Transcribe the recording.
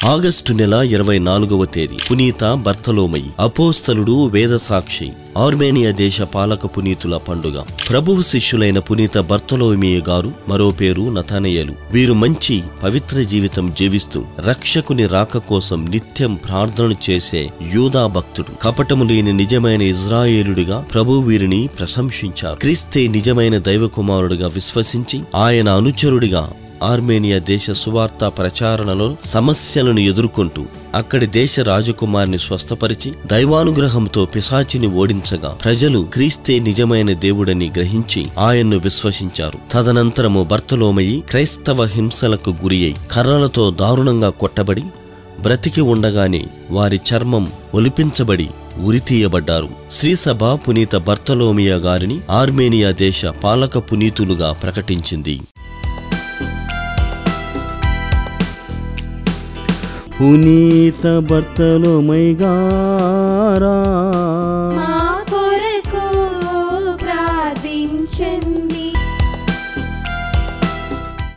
August నెల 24వ తేదీ పునీత బర్తలోమయి అపోస్తలుడు, వేద సాక్షి, ఆర్మేనియా దేశ పాలక పునీతుల పండుగ. ప్రభువు శిష్యులైన పునీత బర్తలోమయి గారు మరో పేరు నతానయేలు. వీరు మంచి పవిత్ర జీవితం జీవిస్తూ రక్షకుని రాక కోసం నిత్యం ప్రార్థన చేసే యూదా భక్తుడు. కపటము లేని నిజమైన ఇజ్రాయేలుడిగా ప్రభువు వీరిని ప్రశంసించారు. క్రీస్తే నిజమైన దైవ కుమారుడిగా విశ్వసించి ఆయన అనుచరుడిగా ఆర్మేనియా దేశ సువార్త ప్రచారణలో సమస్యలను ఎదుర్కొంటూ అక్కడి దేశ రాజకుమారిని స్వస్థపరిచి దైవానుగ్రహంతో పిశాచిని ఓడించగా ప్రజలు క్రీస్తే నిజమైన దేవుడని గ్రహించి ఆయన్ను విశ్వసించారు. తదనంతరము బర్తలోమయి క్రైస్తవ హింసలకు గురి అయి కర్రలతో దారుణంగా కొట్టబడి బ్రతికి ఉండగానే వారి చర్మం ఒలిపించబడి ఉరితీయబడ్డారు. శ్రీసభ పునీత బర్తలోమయ గారిని ఆర్మేనియా దేశ పాలక పునీతులుగా ప్రకటించింది. పునీత బర్తలోమయి గారా